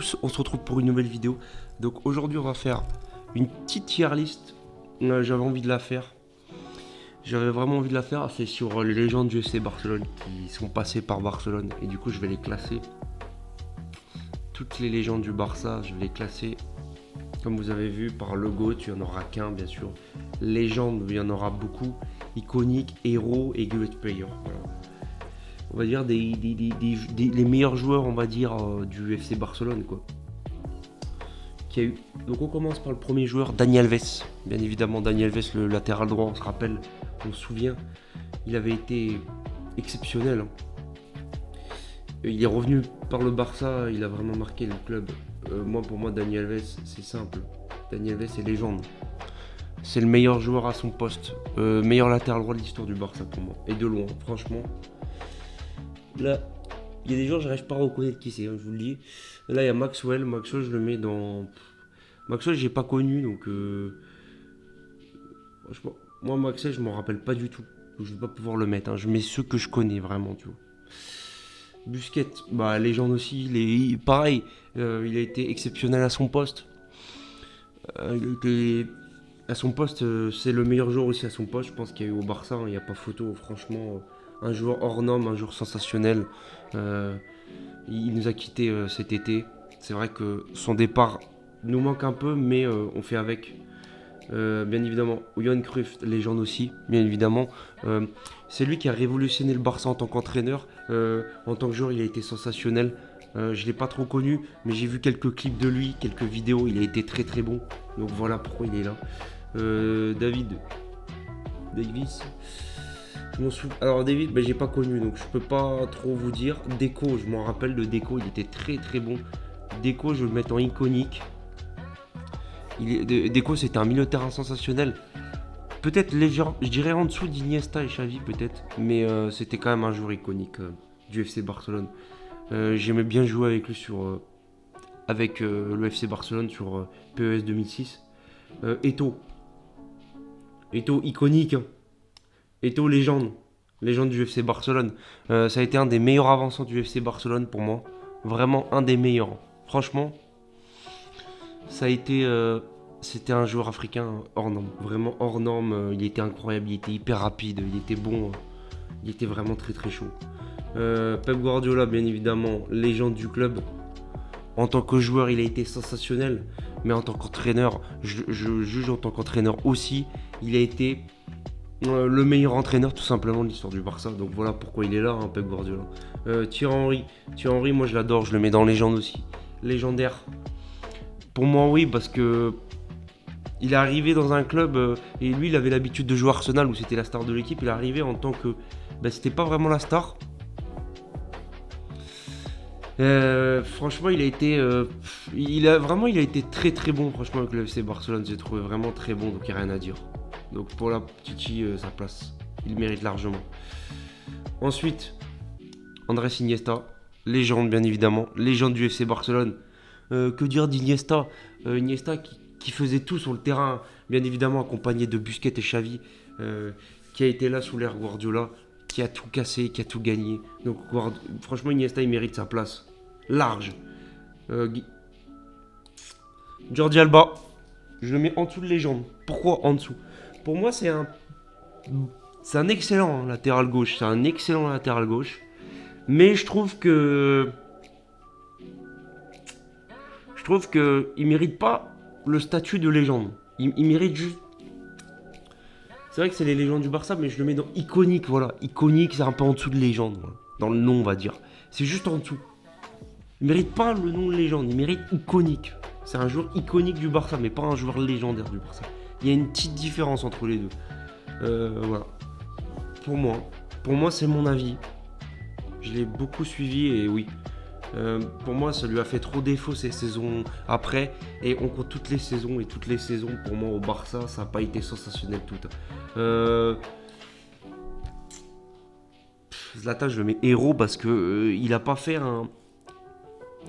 tous, on se retrouve pour une nouvelle vidéo. Donc aujourd'hui on va faire une petite tier list. J'avais envie de la faire. J'avais vraiment envie de la faire. C'est sur les légendes du FC Barcelone qui sont passées par Barcelone. Et du coup je vais les classer. Toutes les légendes du Barça, je vais les classer. Comme vous avez vu par logo, il n'y en aura qu'un bien sûr. Légende, il y en aura beaucoup. Iconique, héros et great player. Voilà. On va dire les meilleurs joueurs, on va dire, du FC Barcelone, quoi. Qu'il y a eu. Donc on commence par le premier joueur, Dani Alves. Bien évidemment, Dani Alves, le latéral droit, on se rappelle, on se souvient, il avait été exceptionnel. Il est revenu par le Barça, il a vraiment marqué le club. Pour moi, Dani Alves, c'est simple. Dani Alves est légende. C'est le meilleur joueur à son poste. Meilleur latéral droit de l'histoire du Barça pour moi. Et de loin, franchement. Là, il y a des joueurs, j'arrive pas à reconnaître qui c'est, hein, je vous le dis. Là, il y a Maxwell. Maxwell, je le mets dans... Maxwell, j'ai pas connu, donc... Franchement, moi, Maxwell, je m'en rappelle pas du tout. Donc, je vais pas pouvoir le mettre. Hein. Je mets ceux que je connais, vraiment, tu vois. Busquets, bah, légende aussi. Pareil, il a été exceptionnel à son poste. À son poste, c'est le meilleur joueur aussi à son poste. Je pense qu'il y a eu au Barça, il n'y a pas photo, franchement... Un joueur hors norme, un joueur sensationnel. Il nous a quittés cet été. C'est vrai que son départ nous manque un peu, mais on fait avec. Bien évidemment, Johan Cruyff, légende aussi, bien évidemment. C'est lui qui a révolutionné le Barça en tant qu'entraîneur. En tant que joueur, il a été sensationnel. Je ne l'ai pas trop connu, mais j'ai vu quelques clips de lui, quelques vidéos. Il a été très très bon. Donc voilà pourquoi il est là. Davis. Alors David, j'ai pas connu, donc je peux pas trop vous dire. Deco, je m'en rappelle de Deco, il était très très bon. Deco, je vais le mettre en iconique. Deco, c'était un milieu de terrain sensationnel. Peut-être légèrement, je dirais en dessous d'Iniesta et Xavi peut-être, mais c'était quand même un joueur iconique du FC Barcelone. J'aimais bien jouer avec lui avec le FC Barcelone sur PES 2006. Eto'o, iconique. Hein. Eto'o, légende du FC Barcelone. Ça a été un des meilleurs avançants du FC Barcelone pour moi. Vraiment un des meilleurs. Franchement, ça a été... c'était un joueur africain hors norme. Vraiment hors norme. Il était incroyable, il était hyper rapide, il était bon. Il était vraiment très très chaud. Pep Guardiola, bien évidemment, légende du club. En tant que joueur, il a été sensationnel. Mais en tant qu'entraîneur, je juge en tant qu'entraîneur aussi, il a été... le meilleur entraîneur tout simplement de l'histoire du Barça. Donc voilà pourquoi il est là, hein, Pep Guardiola. Thierry Henry, moi je l'adore, je le mets dans légende aussi. Légendaire. Pour moi oui, parce que il est arrivé dans un club et lui il avait l'habitude de jouer Arsenal où c'était la star de l'équipe. Il est arrivé en tant que... c'était pas vraiment la star. Franchement il a été il a été très très bon franchement avec le FC Barcelone. J'ai trouvé vraiment très bon, donc il n'y a rien à dire. Donc pour la petite sa place, il mérite largement. Ensuite, Andrés Iniesta, légende bien évidemment, légende du FC Barcelone. Que dire d'Iniesta Iniesta qui faisait tout sur le terrain, bien évidemment accompagné de Busquets et Xavi, qui a été là sous l'ère Guardiola, qui a tout cassé, qui a tout gagné. Donc franchement Iniesta il mérite sa place, large. Jordi Alba, je le mets en dessous de légende. Pourquoi en dessous? Pour moi, c'est un excellent latéral gauche. C'est un excellent latéral gauche. Mais je trouve que il mérite pas le statut de légende. Il mérite juste... C'est vrai que c'est les légendes du Barça, mais je le mets dans iconique, voilà. Iconique, c'est un peu en dessous de légende, voilà. Dans le nom, on va dire. C'est juste en dessous. Il mérite pas le nom de légende, il mérite iconique. C'est un joueur iconique du Barça, mais pas un joueur légendaire du Barça. Il y a une petite différence entre les deux. Voilà. Pour moi, c'est mon avis. Je l'ai beaucoup suivi et oui. Pour moi, ça lui a fait trop défaut ces saisons après. Et on compte toutes les saisons. Et toutes les saisons, pour moi, au Barça, ça n'a pas été sensationnel tout. Zlatan, je le mets héros parce que il n'a pas fait un...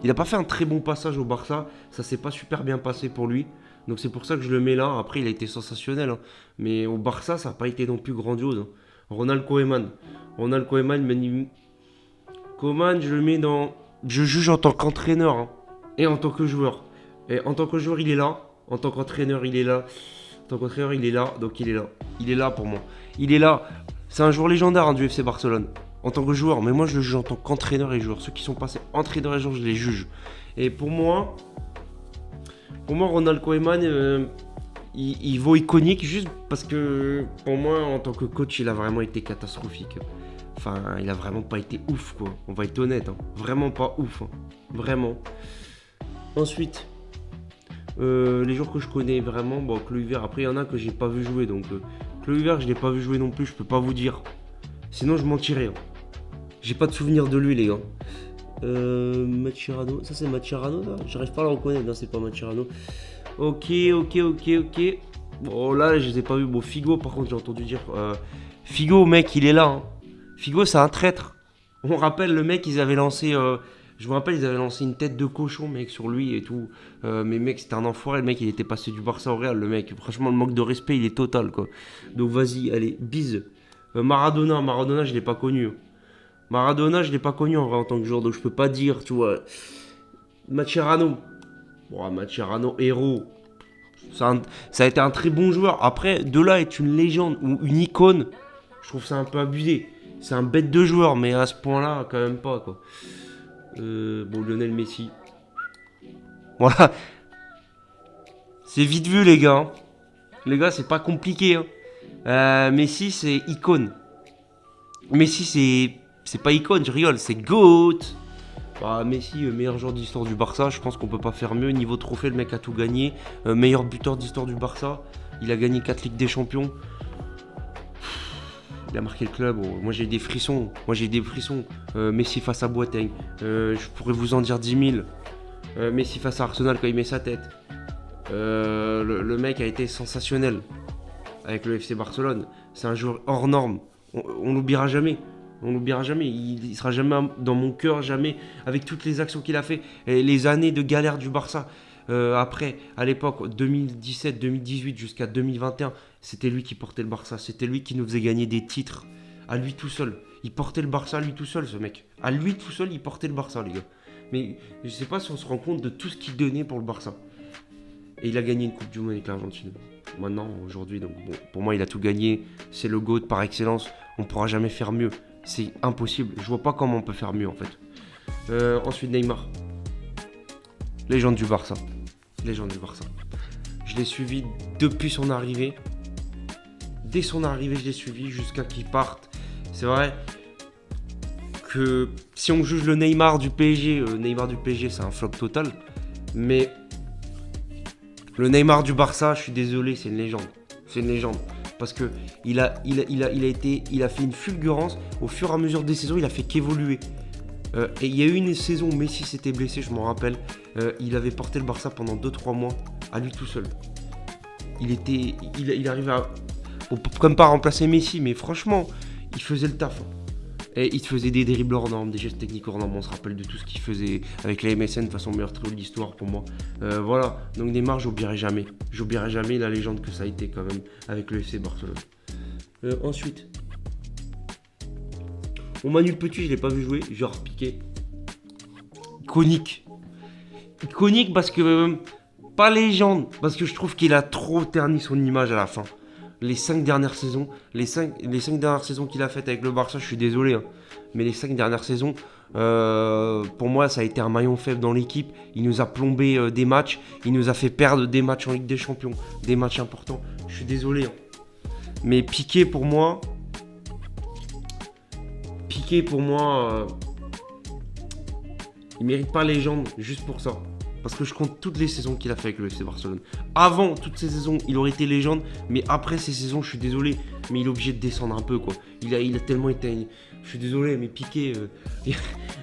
Il n'a pas fait un très bon passage au Barça. Ça s'est pas super bien passé pour lui. Donc c'est pour ça que je le mets là. Après, il a été sensationnel. Hein. Mais au Barça, ça n'a pas été non plus grandiose. Hein. Ronald Koeman, Koeman, je le mets dans... Je juge en tant qu'entraîneur. Hein. et en tant que joueur. Et en tant que joueur, il est là. En tant qu'entraîneur, il est là. En tant qu'entraîneur, il est là. Donc il est là. Il est là pour moi. Il est là. C'est un joueur légendaire hein, du FC Barcelone. En tant que joueur. Mais moi, je le juge en tant qu'entraîneur et joueur. Ceux qui sont passés entraîneur et joueur, je les juge. Et pour moi, Ronald Koeman, il vaut iconique juste parce que pour moi, en tant que coach, il a vraiment été catastrophique. Enfin, il a vraiment pas été ouf, quoi. On va être honnête, hein. Vraiment pas ouf, hein. Vraiment. Ensuite, les joueurs que je connais vraiment, bon, Kluivert, après il y en a que j'ai pas vu jouer, donc Kluivert, je l'ai pas vu jouer non plus, je peux pas vous dire. Sinon, je mentirais. Hein. J'ai pas de souvenir de lui, les gars. Mascherano, ça c'est Mascherano, là. J'arrive pas à le reconnaître, non, c'est pas Mascherano. Ok. Bon, là, je les ai pas vus. Bon, Figo, par contre, j'ai entendu dire. Figo, mec, il est là. Hein. Figo, c'est un traître. On rappelle, le mec, ils avaient lancé. Je me rappelle, ils avaient lancé une tête de cochon, mec, sur lui et tout. Mais mec, c'était un enfoiré. Le mec, il était passé du Barça au Real, le mec. Franchement, le manque de respect, il est total, quoi. Donc, vas-y, allez, bise. Maradona, je l'ai pas connu. Maradona, je l'ai pas connu en vrai en tant que joueur, donc je peux pas dire, tu vois. Mascherano. Bon, Mascherano, héros. Ça a été un très bon joueur. Après, de là être une légende ou une icône, je trouve ça un peu abusé. C'est un bête de joueur, mais à ce point-là, quand même pas, quoi. Bon, Lionel Messi. Voilà. C'est vite vu, les gars. Hein. Les gars, c'est pas compliqué. Hein. Messi, c'est icône. Messi, c'est pas icône, je rigole, c'est GOAT. Bah, Messi, meilleur joueur d'histoire du Barça, je pense qu'on peut pas faire mieux. Niveau trophée, le mec a tout gagné. Meilleur buteur d'histoire du Barça. Il a gagné 4 Ligues des Champions. Il a marqué le club. Oh. Moi j'ai des frissons. Messi face à Boateng. Je pourrais vous en dire 10 000. Messi face à Arsenal quand il met sa tête. Le mec a été sensationnel avec le FC Barcelone. C'est un joueur hors norme. On l'oubliera jamais. On l'oubliera jamais. Il sera jamais dans mon cœur, jamais avec toutes les actions qu'il a fait. Et les années de galère du Barça. Après, à l'époque, 2017-2018 jusqu'à 2021, c'était lui qui portait le Barça. C'était lui qui nous faisait gagner des titres. À lui tout seul. Il portait le Barça à lui tout seul, ce mec. À lui tout seul, il portait le Barça, les gars. Mais je sais pas si on se rend compte de tout ce qu'il donnait pour le Barça. Et il a gagné une Coupe du Monde avec l'Argentine. Maintenant, aujourd'hui, donc bon, pour moi, il a tout gagné. C'est le GOAT par excellence. On pourra jamais faire mieux. C'est impossible. Je vois pas comment on peut faire mieux, en fait. Ensuite, Neymar. Légende du Barça. Je l'ai suivi depuis son arrivée. Dès son arrivée, je l'ai suivi jusqu'à qu'il parte. C'est vrai que si on juge le Neymar du PSG, c'est un flop total. Mais le Neymar du Barça, je suis désolé, c'est une légende. Parce que il a fait une fulgurance. Au fur et à mesure des saisons, il a fait qu'évoluer. Et il y a eu une saison où Messi s'était blessé, je m'en rappelle. Il avait porté le Barça pendant 2-3 mois, à lui tout seul. Il arrivait à... Comme pas remplacer Messi, mais franchement, il faisait le taf. Et il faisait des dribbles hors normes, des gestes techniques hors normes. On se rappelle de tout ce qu'il faisait avec la MSN, de façon meilleure trio de l'histoire pour moi. Voilà, donc Neymar, j'oublierai jamais. J'oublierai jamais la légende que ça a été quand même avec le FC Barcelone. Ensuite... Bon, Manu Petit, je l'ai pas vu jouer, genre Piqué. Iconique parce que... pas légende, parce que je trouve qu'il a trop terni son image à la fin. Les 5 dernières saisons, les 5 dernières saisons qu'il a faites avec le Barça, je suis désolé. Hein, mais les 5 dernières saisons, pour moi, ça a été un maillon faible dans l'équipe. Il nous a plombé des matchs, il nous a fait perdre des matchs en Ligue des Champions, des matchs importants. Je suis désolé. Hein. Mais Piqué, pour moi... il mérite pas légende juste pour ça. Parce que je compte toutes les saisons qu'il a fait avec le FC Barcelone. Avant toutes ces saisons, il aurait été légende. Mais après ces saisons, je suis désolé. Mais il est obligé de descendre un peu, quoi. Il a tellement été... Je suis désolé, mais Piqué... je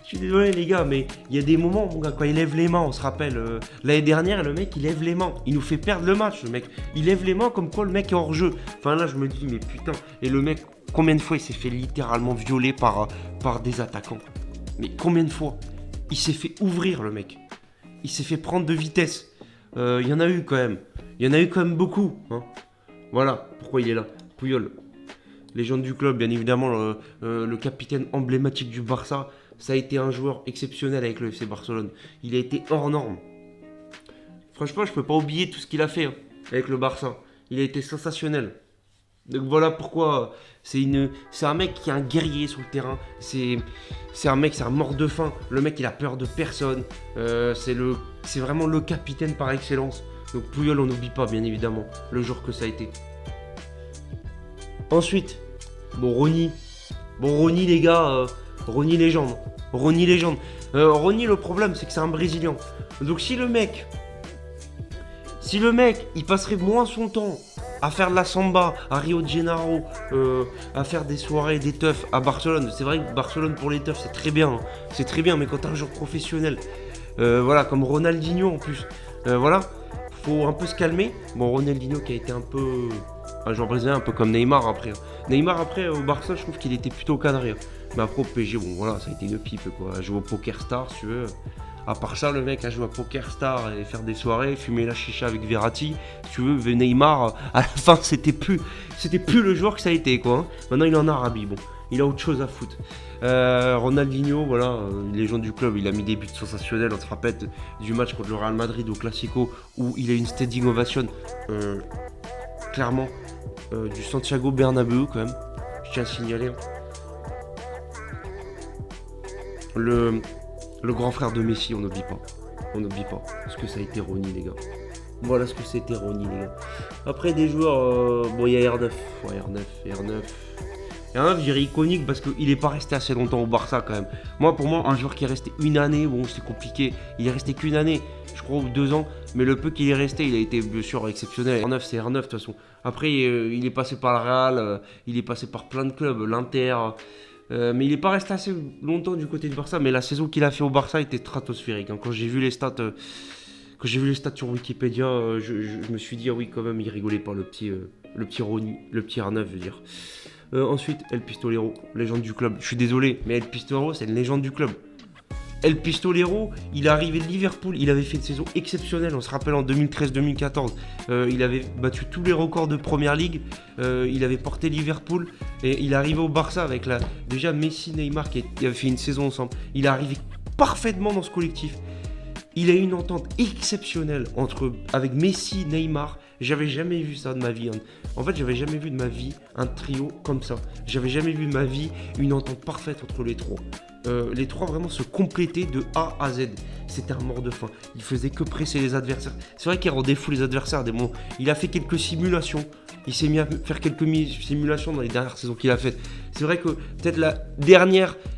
suis désolé, les gars, mais il y a des moments, mon gars, quand il lève les mains, on se rappelle... L'année dernière, le mec, il lève les mains. Il nous fait perdre le match, le mec. Il lève les mains comme quoi le mec est hors jeu. Enfin, là, je me dis, mais putain... Et le mec, combien de fois il s'est fait littéralement violer par des attaquants? Mais combien de fois? Il s'est fait ouvrir, le mec. Il s'est fait prendre de vitesse. Il y en a eu quand même. Il y en a eu quand même beaucoup. Hein. Voilà pourquoi il est là. Puyol. Légende du club, bien évidemment. Le capitaine emblématique du Barça. ça a été un joueur exceptionnel avec le FC Barcelone. Il a été hors norme. Franchement, je peux pas oublier tout ce qu'il a fait avec le Barça. Il a été sensationnel. Donc voilà pourquoi c'est un mec qui est un guerrier sur le terrain. C'est un mort de faim. Le mec, il a peur de personne. C'est vraiment le capitaine par excellence. Donc Puyol, on n'oublie pas, bien évidemment, le jour que ça a été. Ensuite, Ronny, les gars, Ronny légende. Ronny, le problème, c'est que c'est un Brésilien. Donc si le mec, il passerait moins son temps à faire de la samba à Rio de Janeiro, à faire des soirées, des teufs à Barcelone. C'est vrai que Barcelone pour les teufs, c'est très bien. C'est très bien, mais quand t'as un joueur professionnel, comme Ronaldinho en plus, faut un peu se calmer. Bon, Ronaldinho qui a été un peu un joueur brésilien, un peu comme Neymar après. Neymar après, au Barça, je trouve qu'il était plutôt cadré. Mais après au PSG, ça a été une pipe quoi. Jouer au Poker Star, si tu veux. À part ça, le mec a joué à Poker Star et faire des soirées, fumer la chicha avec Verratti. Si tu veux, Neymar, à la fin, c'était plus le joueur que ça a été, quoi. Maintenant, il est en Arabie, bon. Il a autre chose à foutre. Ronaldinho, légende du club, il a mis des buts sensationnels. On se rappelle du match contre le Real Madrid au Classico où il a une standing ovation, clairement, du Santiago Bernabéu, quand même. Je tiens à signaler. Le grand frère de Messi, on n'oublie pas. Ce que ça a été Ronny, les gars. Voilà ce que c'était Ronny, les gars. Après, des joueurs... il y a R9. R9, je dirais iconique parce qu'il n'est pas resté assez longtemps au Barça, quand même. Pour moi, un joueur qui est resté une année, c'est compliqué. Il est resté qu'une année, je crois, ou 2 ans. Mais le peu qu'il est resté, il a été, bien sûr, exceptionnel. R9, c'est R9, de toute façon. Après, il est passé par le Real. Il est passé par plein de clubs. L'Inter... mais il n'est pas resté assez longtemps du côté du Barça. Mais la saison qu'il a fait au Barça était stratosphérique. Quand j'ai vu les stats, sur Wikipédia, je me suis dit, ah oui, quand même, il rigolait pas, le petit Ronny, le petit R9, je veux dire. Ensuite, El Pistolero, légende du club. Je suis désolé, mais El Pistolero, c'est une légende du club. El Pistolero, il est arrivé de Liverpool, il avait fait une saison exceptionnelle, on se rappelle en 2013-2014, il avait battu tous les records de Première Ligue, il avait porté Liverpool, et il est arrivé au Barça avec déjà Messi, Neymar qui avait fait une saison ensemble, il est arrivé parfaitement dans ce collectif, il a eu une entente exceptionnelle avec Messi, Neymar, j'avais jamais vu ça de ma vie. En fait, j'avais jamais vu de ma vie un trio comme ça. J'avais jamais vu de ma vie une entente parfaite entre les trois. Les trois vraiment se complétaient de A à Z. C'était un mort de faim. Il faisait que presser les adversaires. C'est vrai qu'il rendait fou les adversaires. Il a fait quelques simulations. Il s'est mis à faire quelques simulations dans les dernières saisons qu'il a faites. C'est vrai que peut-être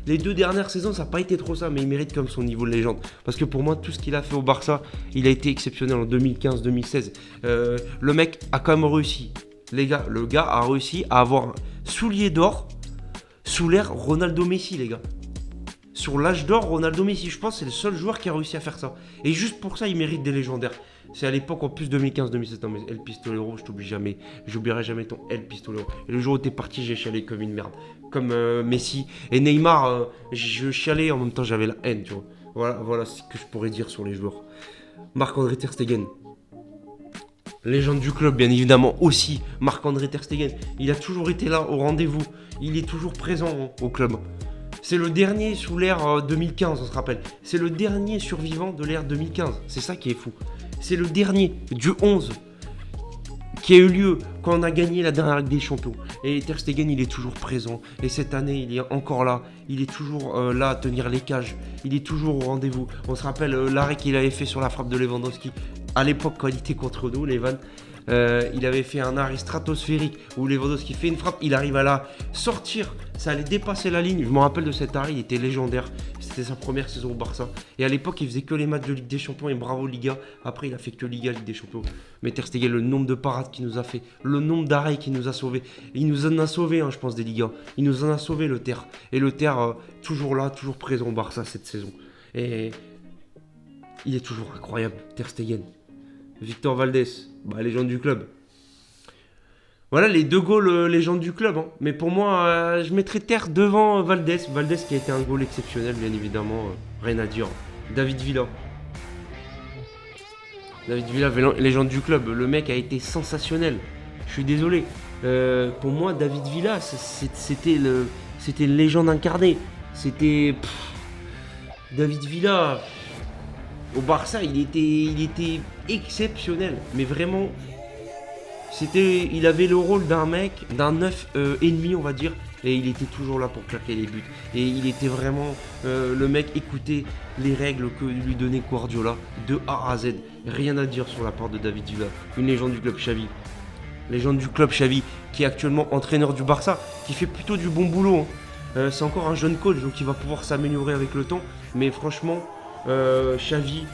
les 2 dernières saisons, ça n'a pas été trop ça, mais il mérite comme son niveau de légende. Parce que pour moi, tout ce qu'il a fait au Barça, il a été exceptionnel en 2015-2016. Le mec a quand même réussi. Les gars, le gars a réussi à avoir un soulier d'or sous l'ère Ronaldo Messi, les gars. Sur l'âge d'or, Ronaldo Messi, je pense que c'est le seul joueur qui a réussi à faire ça. Et juste pour ça, il mérite des légendaires. C'est à l'époque en plus 2015-2017. Non mais El Pistolero, je t'oublie jamais. J'oublierai jamais ton El Pistolero. Et le jour où t'es parti, j'ai chialé comme une merde. Comme Messi. Et Neymar, je chialais, en même temps j'avais la haine, tu vois. Voilà ce que je pourrais dire sur les joueurs. Marc-André Ter Stegen. Légende du club, bien évidemment, aussi. Marc-André Ter Stegen. Il a toujours été là, au rendez-vous. Il est toujours présent au club. C'est le dernier sous l'ère 2015, on se rappelle. C'est le dernier survivant de l'ère 2015. C'est ça qui est fou. C'est le dernier du 11 qui a eu lieu quand on a gagné la dernière Ligue des Champions. Et Ter Stegen, il est toujours présent. Et cette année, il est encore là. Il est toujours là à tenir les cages. Il est toujours au rendez-vous. On se rappelle l'arrêt qu'il avait fait sur la frappe de Lewandowski. À l'époque, quand il était contre nous, Levan, il avait fait un arrêt stratosphérique où Lewandowski fait une frappe, il arrive à la sortir, ça allait dépasser la ligne. Je me rappelle de cet arrêt, il était légendaire. C'était sa première saison au Barça. Et à l'époque, il faisait que les matchs de Ligue des Champions et bravo Liga. Après, il a fait que Liga, Ligue des Champions. Mais Ter Stegen, le nombre de parades qu'il nous a fait, le nombre d'arrêts qu'il nous a sauvés. Il nous en a sauvés, je pense, des Ligas. Il nous en a sauvé le Ter. Et le Ter, toujours là, toujours présent au Barça cette saison. Et il est toujours incroyable, Ter Stegen. Victor Valdés, légende du club. Voilà les 2 goals légendes du club. Mais pour moi, je mettrais Ter devant Valdés. Valdés qui a été un goal exceptionnel, bien évidemment. Rien à dire. David Villa. Légende du club. Le mec a été sensationnel. Je suis désolé. Pour moi, David Villa, c'était une légende incarnée. C'était... David Villa, au Barça, il était exceptionnel. Mais vraiment, il avait le rôle d'un mec, d'un 9 ennemi, on va dire. Et il était toujours là pour claquer les buts. Et il était vraiment le mec, écoutait les règles que lui donnait Guardiola de A à Z. Rien à dire sur la part de David Villa, une légende du club Xavi. Légende du club Xavi, qui est actuellement entraîneur du Barça, qui fait plutôt du bon boulot. C'est encore un jeune coach, donc il va pouvoir s'améliorer avec le temps. Mais franchement, Xavi,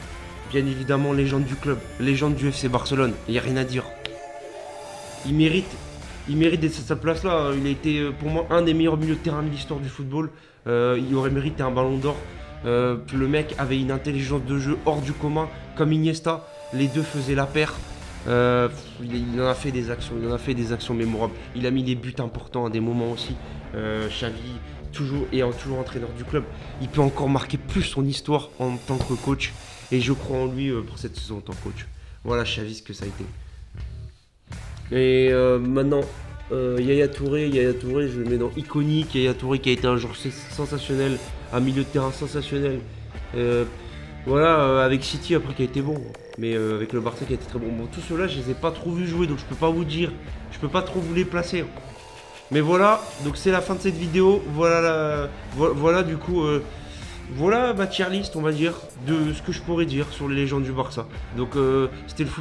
bien évidemment, légende du club, légende du FC Barcelone, il n'y a rien à dire. Il mérite d'être à sa place là. Il a été pour moi un des meilleurs milieux de terrain de l'histoire du football. Il aurait mérité un ballon d'or. Le mec avait une intelligence de jeu hors du commun, comme Iniesta. Les deux faisaient la paire. Il en a fait des actions mémorables. Il a mis des buts importants à des moments aussi. Xavi, toujours entraîneur du club, il peut encore marquer plus son histoire en tant que coach. Et je crois en lui pour cette saison en tant que coach. Voilà Xavi ce que ça a été. Et maintenant, Yaya Touré, je le mets dans iconique. Yaya Touré qui a été un joueur sensationnel, un milieu de terrain sensationnel. Avec City après qui a été bon, mais avec le Barça qui a été très bon. Bon, tous ceux-là, je les ai pas trop vus jouer, donc je peux pas vous dire, je peux pas trop vous les placer. Mais voilà, donc c'est la fin de cette vidéo. Voilà du coup, voilà ma tier list, on va dire, de ce que je pourrais dire sur les légendes du Barça. Donc c'était le foot.